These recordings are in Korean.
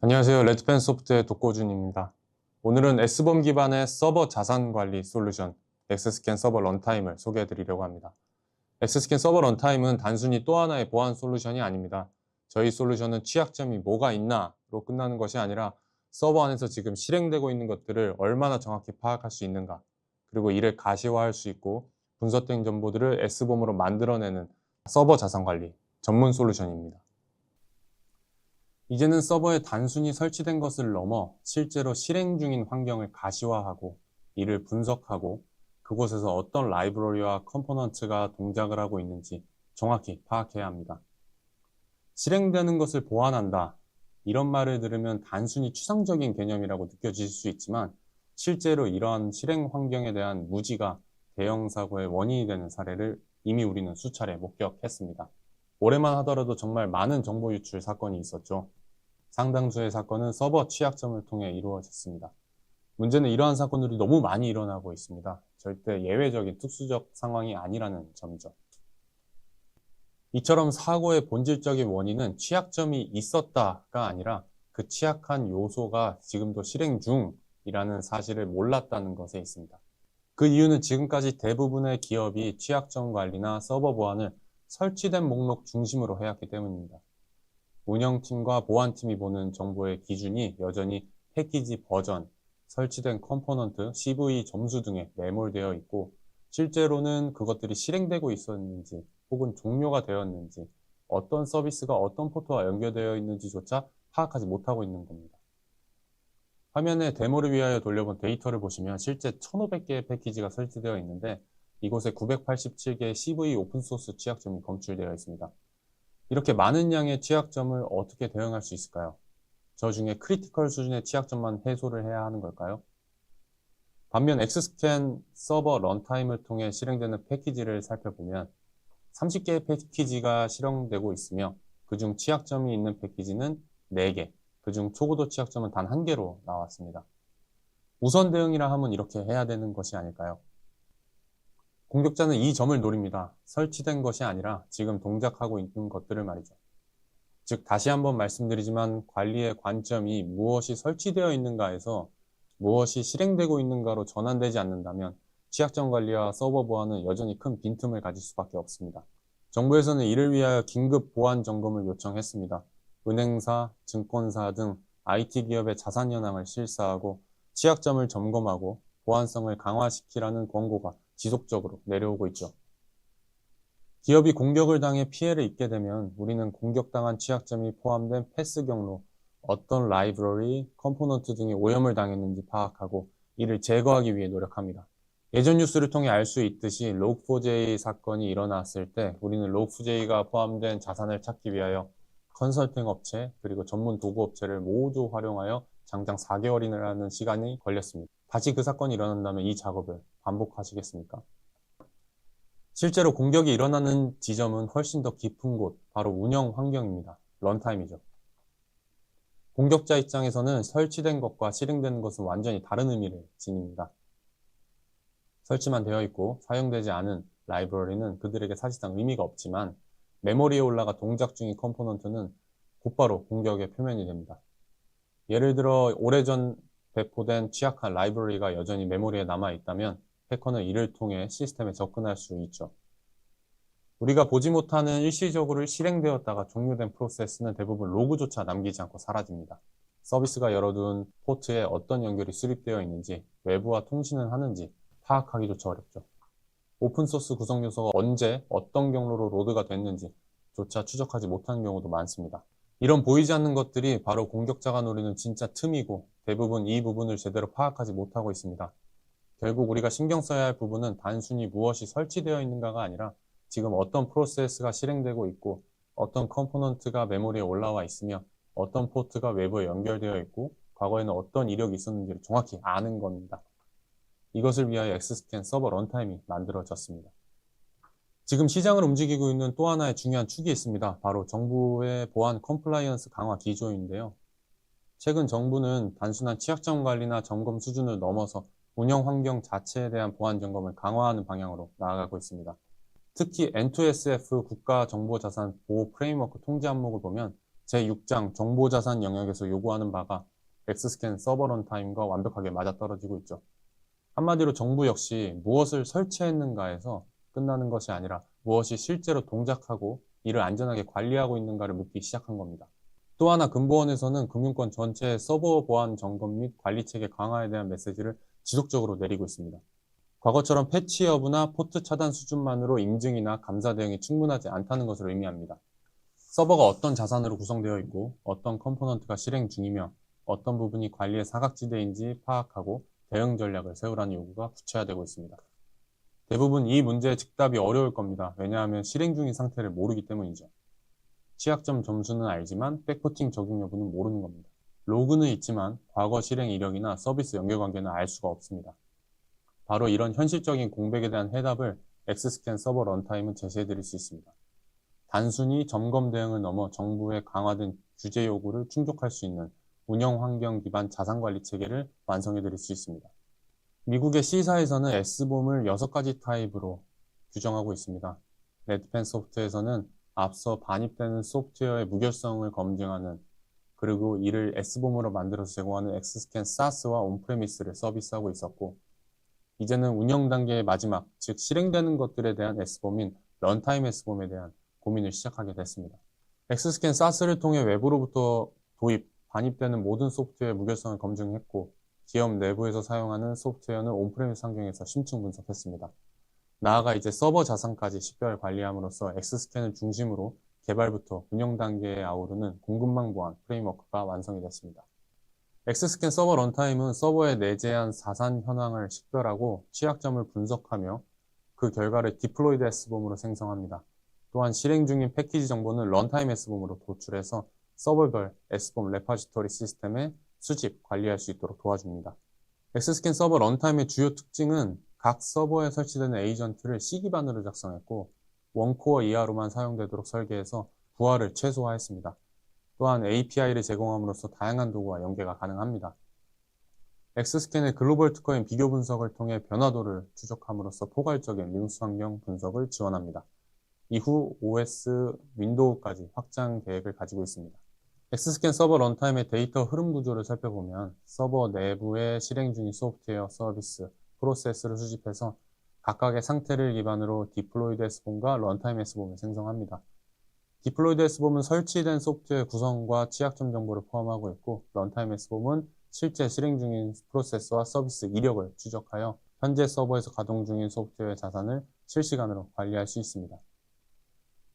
안녕하세요. 레드펜 소프트의 독고준입니다. 오늘은 S범 기반의 서버 자산 관리 솔루션 엑스스캔 서버 런타임을 소개해 드리려고 합니다. 엑스스캔 서버 런타임은 단순히 또 하나의 보안 솔루션이 아닙니다. 저희 솔루션은 취약점이 뭐가 있나로 끝나는 것이 아니라 서버 안에서 지금 실행되고 있는 것들을 얼마나 정확히 파악할 수 있는가, 그리고 이를 가시화할 수 있고 분석된 정보들을 S범으로 만들어내는 서버 자산 관리 전문 솔루션입니다. 이제는 서버에 단순히 설치된 것을 넘어 실제로 실행 중인 환경을 가시화하고 이를 분석하고 그곳에서 어떤 라이브러리와 컴포넌트가 동작을 하고 있는지 정확히 파악해야 합니다. 실행되는 것을 보완한다. 이런 말을 들으면 단순히 추상적인 개념이라고 느껴질 수 있지만 실제로 이러한 실행 환경에 대한 무지가 대형 사고의 원인이 되는 사례를 이미 우리는 수차례 목격했습니다. 올해만 하더라도 정말 많은 정보 유출 사건이 있었죠. 상당수의 사건은 서버 취약점을 통해 이루어졌습니다. 문제는 이러한 사건들이 너무 많이 일어나고 있습니다. 절대 예외적인 특수적 상황이 아니라는 점이죠. 이처럼 사고의 본질적인 원인은 취약점이 있었다가 아니라 그 취약한 요소가 지금도 실행 중이라는 사실을 몰랐다는 것에 있습니다. 그 이유는 지금까지 대부분의 기업이 취약점 관리나 서버 보안을 설치된 목록 중심으로 해왔기 때문입니다. 운영팀과 보안팀이 보는 정보의 기준이 여전히 패키지 버전, 설치된 컴포넌트, CV 점수 등에 매몰되어 있고 실제로는 그것들이 실행되고 있었는지 혹은 종료가 되었는지 어떤 서비스가 어떤 포트와 연결되어 있는지조차 파악하지 못하고 있는 겁니다. 화면에 데모를 위하여 돌려본 데이터를 보시면 실제 1500개의 패키지가 설치되어 있는데 이곳에 987개의 CV 오픈소스 취약점이 검출되어 있습니다. 이렇게 많은 양의 취약점을 어떻게 대응할 수 있을까요? 저 중에 크리티컬 수준의 취약점만 해소를 해야 하는 걸까요? 반면 엑스스캔 서버 런타임을 통해 실행되는 패키지를 살펴보면 30개의 패키지가 실행되고 있으며 그중 취약점이 있는 패키지는 4개, 그중 초고도 취약점은 단 1개로 나왔습니다. 우선 대응이라 하면 이렇게 해야 되는 것이 아닐까요? 공격자는 이 점을 노립니다. 설치된 것이 아니라 지금 동작하고 있는 것들을 말이죠. 즉 다시 한번 말씀드리지만 관리의 관점이 무엇이 설치되어 있는가에서 무엇이 실행되고 있는가로 전환되지 않는다면 취약점 관리와 서버 보안은 여전히 큰 빈틈을 가질 수밖에 없습니다. 정부에서는 이를 위하여 긴급 보안 점검을 요청했습니다. 은행사, 증권사 등 IT 기업의 자산 현황을 실사하고 취약점을 점검하고 보안성을 강화시키라는 권고가 지속적으로 내려오고 있죠. 기업이 공격을 당해 피해를 입게 되면 우리는 공격당한 취약점이 포함된 패스 경로, 어떤 라이브러리, 컴포넌트 등이 오염을 당했는지 파악하고 이를 제거하기 위해 노력합니다. 예전 뉴스를 통해 알 수 있듯이 log4j 사건이 일어났을 때 우리는 log4j가 포함된 자산을 찾기 위하여 컨설팅 업체 그리고 전문 도구 업체를 모두 활용하여 장장 4개월이라는 시간이 걸렸습니다. 다시 그 사건이 일어난다면 이 작업을 반복하시겠습니까? 실제로 공격이 일어나는 지점은 훨씬 더 깊은 곳, 바로 운영 환경입니다. 런타임이죠. 공격자 입장에서는 설치된 것과 실행되는 것은 완전히 다른 의미를 지닙니다. 설치만 되어 있고 사용되지 않은 라이브러리는 그들에게 사실상 의미가 없지만 메모리에 올라가 동작 중인 컴포넌트는 곧바로 공격의 표면이 됩니다. 예를 들어 오래전 배포된 취약한 라이브러리가 여전히 메모리에 남아있다면 해커는 이를 통해 시스템에 접근할 수 있죠. 우리가 보지 못하는 일시적으로 실행되었다가 종료된 프로세스는 대부분 로그조차 남기지 않고 사라집니다. 서비스가 열어둔 포트에 어떤 연결이 수립되어 있는지, 외부와 통신을 하는지 파악하기조차 어렵죠. 오픈소스 구성 요소가 언제 어떤 경로로 로드가 됐는지조차 추적하지 못하는 경우도 많습니다. 이런 보이지 않는 것들이 바로 공격자가 노리는 진짜 틈이고 대부분 이 부분을 제대로 파악하지 못하고 있습니다. 결국 우리가 신경 써야 할 부분은 단순히 무엇이 설치되어 있는가가 아니라 지금 어떤 프로세스가 실행되고 있고 어떤 컴포넌트가 메모리에 올라와 있으며 어떤 포트가 외부에 연결되어 있고 과거에는 어떤 이력이 있었는지를 정확히 아는 겁니다. 이것을 위하여 엑스스캔 서버 런타임이 만들어졌습니다. 지금 시장을 움직이고 있는 또 하나의 중요한 축이 있습니다. 바로 정부의 보안 컴플라이언스 강화 기조인데요. 최근 정부는 단순한 취약점 관리나 점검 수준을 넘어서 운영 환경 자체에 대한 보안 점검을 강화하는 방향으로 나아가고 있습니다. 특히 N2SF 국가정보자산 보호 프레임워크 통제 항목을 보면 제6장 정보자산 영역에서 요구하는 바가 엑스스캔 서버 런타임과 완벽하게 맞아떨어지고 있죠. 한마디로 정부 역시 무엇을 설치했는가에서 끝나는 것이 아니라 무엇이 실제로 동작하고 이를 안전하게 관리하고 있는가를 묻기 시작한 겁니다. 또 하나 금보원에서는 금융권 전체의 서버 보안 점검 및 관리 체계 강화에 대한 메시지를 지속적으로 내리고 있습니다. 과거처럼 패치 여부나 포트 차단 수준만으로 인증이나 감사 대응이 충분하지 않다는 것을 의미합니다. 서버가 어떤 자산으로 구성되어 있고 어떤 컴포넌트가 실행 중이며 어떤 부분이 관리의 사각지대인지 파악하고 대응 전략을 세우라는 요구가 구체화되고 있습니다. 대부분 이 문제의 즉답이 어려울 겁니다. 왜냐하면 실행 중인 상태를 모르기 때문이죠. 취약점 점수는 알지만 백포팅 적용 여부는 모르는 겁니다. 로그는 있지만 과거 실행 이력이나 서비스 연결관계는 알 수가 없습니다. 바로 이런 현실적인 공백에 대한 해답을 엑스스캔 서버 런타임은 제시해드릴 수 있습니다. 단순히 점검 대응을 넘어 정부의 강화된 규제 요구를 충족할 수 있는 운영 환경 기반 자산관리 체계를 완성해드릴 수 있습니다. 미국의 C사에서는 S봄을 6가지 타입으로 규정하고 있습니다. 레드펜 소프트에서는 앞서 반입되는 소프트웨어의 무결성을 검증하는 그리고 이를 S봄으로 만들어서 제공하는 엑스스캔 SaaS와 온프레미스를 서비스하고 있었고 이제는 운영 단계의 마지막, 즉 실행되는 것들에 대한 S봄인 런타임 S봄에 대한 고민을 시작하게 됐습니다. 엑스스캔 SaaS를 통해 외부로부터 도입, 반입되는 모든 소프트웨어의 무결성을 검증했고 기업 내부에서 사용하는 소프트웨어는 온프레미스 환경에서 심층 분석했습니다. 나아가 이제 서버 자산까지 식별 관리함으로써 엑스스캔을 중심으로 개발부터 운영 단계에 아우르는 공급망 보안 프레임워크가 완성이 됐습니다. 엑스스캔 서버 런타임은 서버에 내재한 자산 현황을 식별하고 취약점을 분석하며 그 결과를 디플로이드 S봄으로 생성합니다. 또한 실행 중인 패키지 정보는 런타임 S봄으로 도출해서 서버별 S봄 레파지토리 시스템에 수집, 관리할 수 있도록 도와줍니다. 엑스스캔 서버 런타임의 주요 특징은 각 서버에 설치되는 에이전트를 C 기반으로 작성했고 원코어 이하로만 사용되도록 설계해서 부하를 최소화했습니다. 또한 API를 제공함으로써 다양한 도구와 연계가 가능합니다. 엑스스캔의 글로벌 특허인 비교 분석을 통해 변화도를 추적함으로써 포괄적인 리눅스 환경 분석을 지원합니다. 이후 OS, 윈도우까지 확장 계획을 가지고 있습니다. 엑스스캔 서버 런타임의 데이터 흐름 구조를 살펴보면 서버 내부에 실행 중인 소프트웨어, 서비스, 프로세스를 수집해서 각각의 상태를 기반으로 디플로이드 S봄과 런타임 S봄을 생성합니다. 디플로이드 S봄은 설치된 소프트웨어 구성과 취약점 정보를 포함하고 있고 런타임 S봄은 실제 실행 중인 프로세스와 서비스 이력을 추적하여 현재 서버에서 가동 중인 소프트웨어 자산을 실시간으로 관리할 수 있습니다.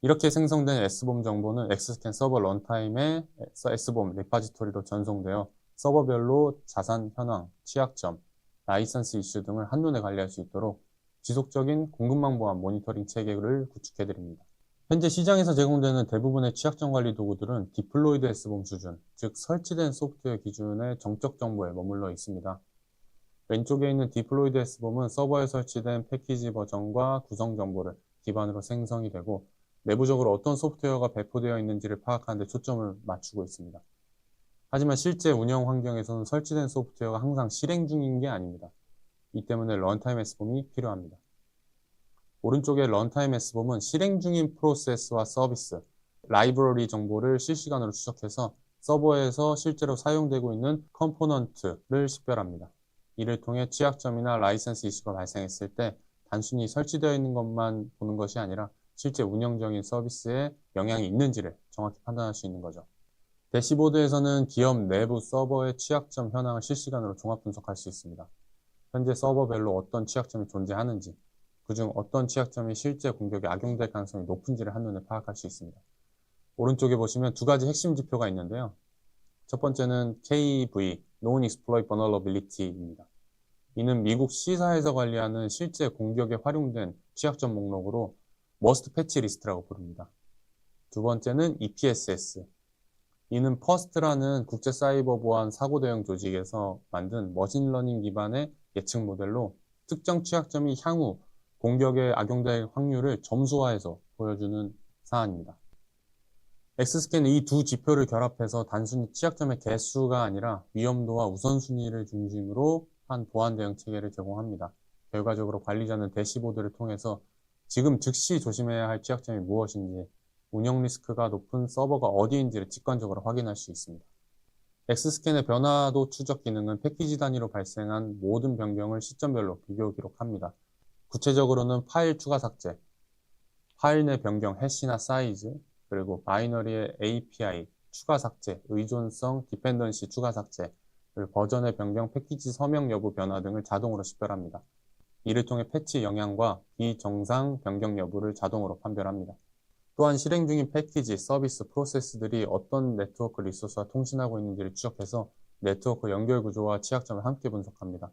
이렇게 생성된 S봄 정보는 엑스스캔 서버 런타임의 S봄 레파지토리로 전송되어 서버별로 자산 현황, 취약점, 라이선스 이슈 등을 한눈에 관리할 수 있도록 지속적인 공급망 보안 모니터링 체계를 구축해드립니다. 현재 시장에서 제공되는 대부분의 취약점 관리 도구들은 디플로이드 S봄 수준, 즉 설치된 소프트웨어 기준의 정적 정보에 머물러 있습니다. 왼쪽에 있는 디플로이드 S봄은 서버에 설치된 패키지 버전과 구성 정보를 기반으로 생성이 되고 내부적으로 어떤 소프트웨어가 배포되어 있는지를 파악하는 데 초점을 맞추고 있습니다. 하지만 실제 운영 환경에서는 설치된 소프트웨어가 항상 실행 중인 게 아닙니다. 이 때문에 런타임 S봄이 필요합니다. 오른쪽의 런타임 S봄은 실행 중인 프로세스와 서비스, 라이브러리 정보를 실시간으로 추적해서 서버에서 실제로 사용되고 있는 컴포넌트를 식별합니다. 이를 통해 취약점이나 라이선스 이슈가 발생했을 때 단순히 설치되어 있는 것만 보는 것이 아니라 실제 운영적인 서비스에 영향이 있는지를 정확히 판단할 수 있는 거죠. 대시보드에서는 기업 내부 서버의 취약점 현황을 실시간으로 종합 분석할 수 있습니다. 현재 서버별로 어떤 취약점이 존재하는지, 그중 어떤 취약점이 실제 공격에 악용될 가능성이 높은지를 한눈에 파악할 수 있습니다. 오른쪽에 보시면 두 가지 핵심 지표가 있는데요. 첫 번째는 KV, Known Exploit Vulnerability입니다. 이는 미국 C사에서 관리하는 실제 공격에 활용된 취약점 목록으로 Must Patch 리스트라고 부릅니다. 두 번째는 EPSS. 이는 퍼스트라는 국제 사이버 보안 사고 대응 조직에서 만든 머신러닝 기반의 예측 모델로 특정 취약점이 향후 공격에 악용될 확률을 점수화해서 보여주는 사안입니다. 엑스스캔은 이 두 지표를 결합해서 단순히 취약점의 개수가 아니라 위험도와 우선순위를 중심으로 한 보안 대응 체계를 제공합니다. 결과적으로 관리자는 대시보드를 통해서 지금 즉시 조심해야 할 취약점이 무엇인지 운영 리스크가 높은 서버가 어디인지를 직관적으로 확인할 수 있습니다. 엑스스캔의 변화도 추적 기능은 패키지 단위로 발생한 모든 변경을 시점별로 비교 기록합니다. 구체적으로는 파일 추가 삭제, 파일 내 변경 해시나 사이즈, 그리고 바이너리의 API 추가 삭제, 의존성, 디펜던시 추가 삭제, 그리고 버전의 변경, 패키지 서명 여부 변화 등을 자동으로 식별합니다. 이를 통해 패치 영향과 비정상 변경 여부를 자동으로 판별합니다. 또한 실행 중인 패키지, 서비스, 프로세스들이 어떤 네트워크 리소스와 통신하고 있는지를 추적해서 네트워크 연결 구조와 취약점을 함께 분석합니다.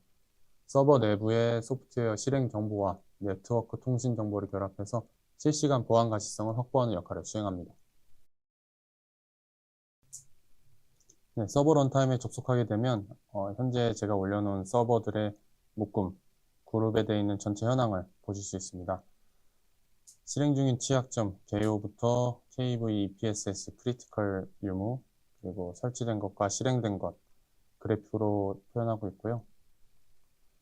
서버 내부의 소프트웨어 실행 정보와 네트워크 통신 정보를 결합해서 실시간 보안 가시성을 확보하는 역할을 수행합니다. 네, 서버 런타임에 접속하게 되면 현재 제가 올려놓은 서버들의 묶음, 그룹에 되어 있는 전체 현황을 보실 수 있습니다. 실행 중인 취약점, 개요부터 KV, EPSS, 크리티컬 유무, 그리고 설치된 것과 실행된 것, 그래프로 표현하고 있고요.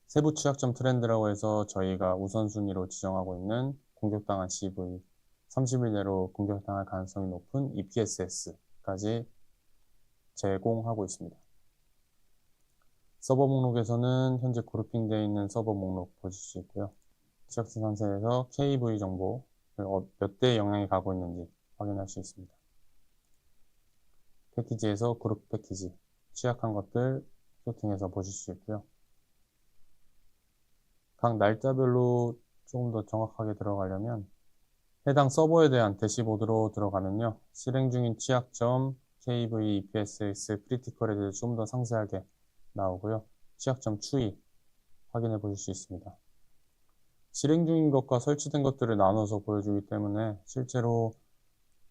세부 취약점 트렌드라고 해서 저희가 우선순위로 지정하고 있는 공격당한 CV, 30일 내로 공격당할 가능성이 높은 EPSS까지 제공하고 있습니다. 서버 목록에서는 현재 그룹핑되어 있는 서버 목록 보실 수 있고요. 취약점 상세에서 KV 정보, 몇 대에 영향이 가고 있는지 확인할 수 있습니다. 패키지에서 그룹 패키지, 취약한 것들 소팅해서 보실 수 있고요. 각 날짜별로 조금 더 정확하게 들어가려면 해당 서버에 대한 대시보드로 들어가면요. 실행 중인 취약점, KV, EPSS, 크리티컬에 대해서 좀 더 상세하게 나오고요. 취약점 추이 확인해 보실 수 있습니다. 실행 중인 것과 설치된 것들을 나눠서 보여주기 때문에 실제로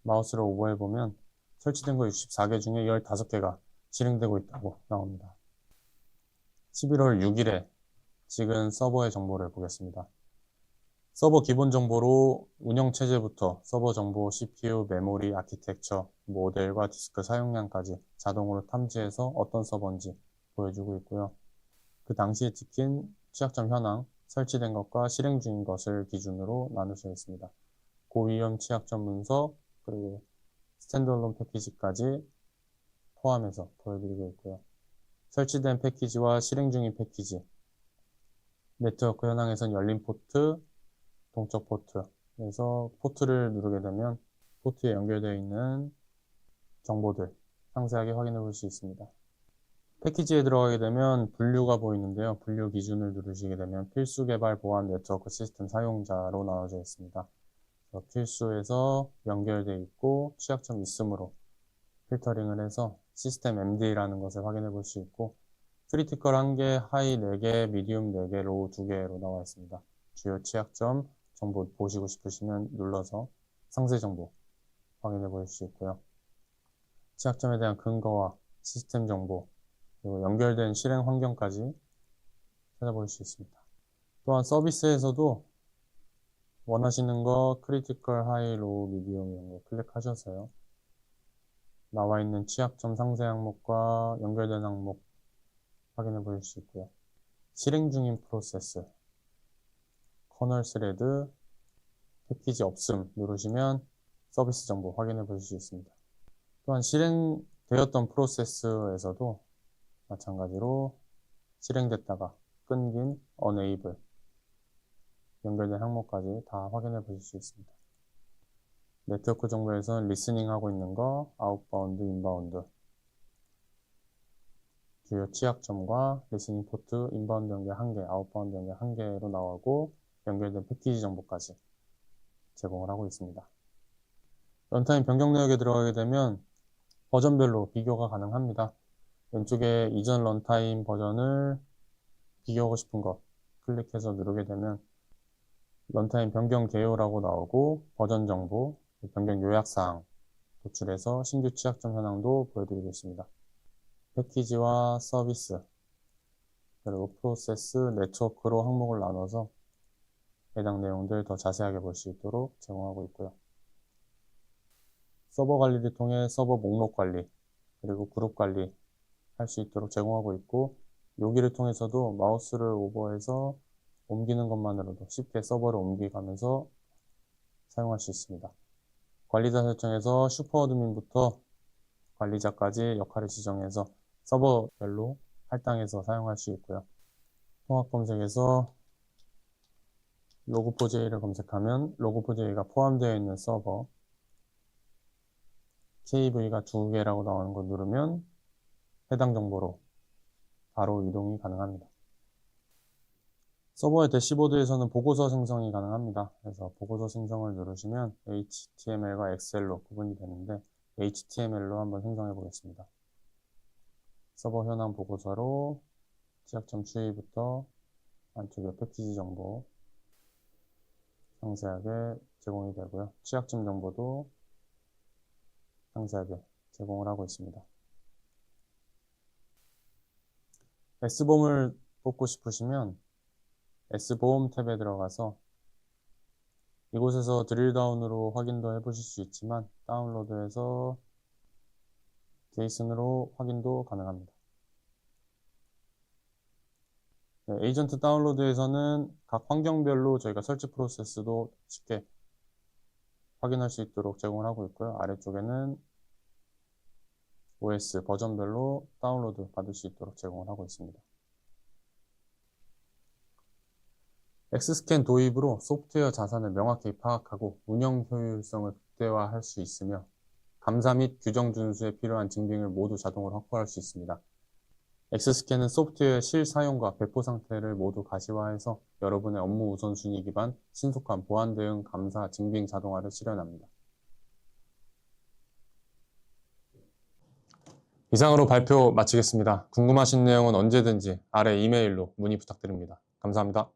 마우스를 오버해 보면 설치된 거 64개 중에 15개가 실행되고 있다고 나옵니다. 11월 6일에 찍은 서버의 정보를 보겠습니다. 서버 기본 정보로 운영체제부터 서버 정보, CPU, 메모리, 아키텍처, 모델과 디스크 사용량까지 자동으로 탐지해서 어떤 서버인지 보여주고 있고요. 그 당시에 찍힌 취약점 현황, 설치된 것과 실행 중인 것을 기준으로 나눌 수 있습니다. 고위험 취약점 분석, 그리고 스탠드얼론 패키지까지 포함해서 보여드리고 있고요. 설치된 패키지와 실행 중인 패키지, 네트워크 현황에선 열린 포트, 동적 포트에서 포트를 누르게 되면 포트에 연결되어 있는 정보들 상세하게 확인해 볼 수 있습니다. 패키지에 들어가게 되면 분류가 보이는데요. 분류 기준을 누르시게 되면 필수 개발 보안 네트워크 시스템 사용자로 나눠져 있습니다. 필수에서 연결되어 있고 취약점 있음으로 필터링을 해서 시스템 MD라는 것을 확인해 볼 수 있고 크리티컬 1개, 하이 4개, 미디움 4개, 로우 2개로 나와 있습니다. 주요 취약점 정보 보시고 싶으시면 눌러서 상세 정보 확인해 볼 수 있고요. 취약점에 대한 근거와 시스템 정보, 그리고 연결된 실행 환경까지 찾아볼 수 있습니다. 또한 서비스에서도 원하시는 거 크리티컬, 하이, 로우, 미디움 이런 거 클릭하셔서요. 나와 있는 취약점 상세 항목과 연결된 항목 확인해 보실 수 있고요. 실행 중인 프로세스, 커널 스레드, 패키지 없음 누르시면 서비스 정보 확인해 보실 수 있습니다. 또한 실행되었던 프로세스에서도 마찬가지로 실행됐다가 끊긴 unable 연결된 항목까지 다 확인해 보실 수 있습니다. 네트워크 정보에서는 리스닝 하고 있는 거, 아웃바운드, 인바운드 주요 취약점과 리스닝 포트, 인바운드 연결 1개, 아웃바운드 연결 1개로 나오고 연결된 패키지 정보까지 제공을 하고 있습니다. 런타임 변경 내역에 들어가게 되면 버전별로 비교가 가능합니다. 왼쪽에 이전 런타임 버전을 비교하고 싶은 것 클릭해서 누르게 되면 런타임 변경 개요라고 나오고 버전 정보, 변경 요약사항 도출해서 신규 취약점 현황도 보여드리고 있습니다. 패키지와 서비스, 그리고 프로세스, 네트워크로 항목을 나눠서 해당 내용들 더 자세하게 볼 수 있도록 제공하고 있고요. 서버 관리를 통해 서버 목록 관리, 그리고 그룹 관리 할 수 있도록 제공하고 있고 여기를 통해서도 마우스를 오버해서 옮기는 것만으로도 쉽게 서버를 옮겨가면서 사용할 수 있습니다. 관리자 설정에서 슈퍼어드민부터 관리자까지 역할을 지정해서 서버별로 할당해서 사용할 수 있고요. 통합 검색에서 로그4j를 검색하면 로그4j가 포함되어 있는 서버 KV가 2개라고 나오는 거 누르면 해당 정보로 바로 이동이 가능합니다. 서버의 대시보드에서는 보고서 생성이 가능합니다. 그래서 보고서 생성을 누르시면 HTML과 엑셀로 구분이 되는데 HTML로 한번 생성해 보겠습니다. 서버 현황 보고서로 취약점 추이부터 안쪽에 패키지 정보 상세하게 제공이 되고요. 취약점 정보도 상세하게 제공을 하고 있습니다. S보험을 뽑고 싶으시면 S보험 탭에 들어가서 이곳에서 드릴다운으로 확인도 해보실 수 있지만 다운로드해서 제이슨으로 확인도 가능합니다. 네, 에이전트 다운로드에서는 각 환경별로 저희가 설치 프로세스도 쉽게 확인할 수 있도록 제공을 하고 있고요. 아래쪽에는 OS 버전별로 다운로드 받을 수 있도록 제공을 하고 있습니다. 엑스스캔 도입으로 소프트웨어 자산을 명확히 파악하고 운영 효율성을 극대화할 수 있으며 감사 및 규정 준수에 필요한 증빙을 모두 자동으로 확보할 수 있습니다. 엑스스캔은 소프트웨어의 실사용과 배포 상태를 모두 가시화해서 여러분의 업무 우선순위 기반 신속한 보안 대응 감사 증빙 자동화를 실현합니다. 이상으로 발표 마치겠습니다. 궁금하신 내용은 언제든지 아래 이메일로 문의 부탁드립니다. 감사합니다.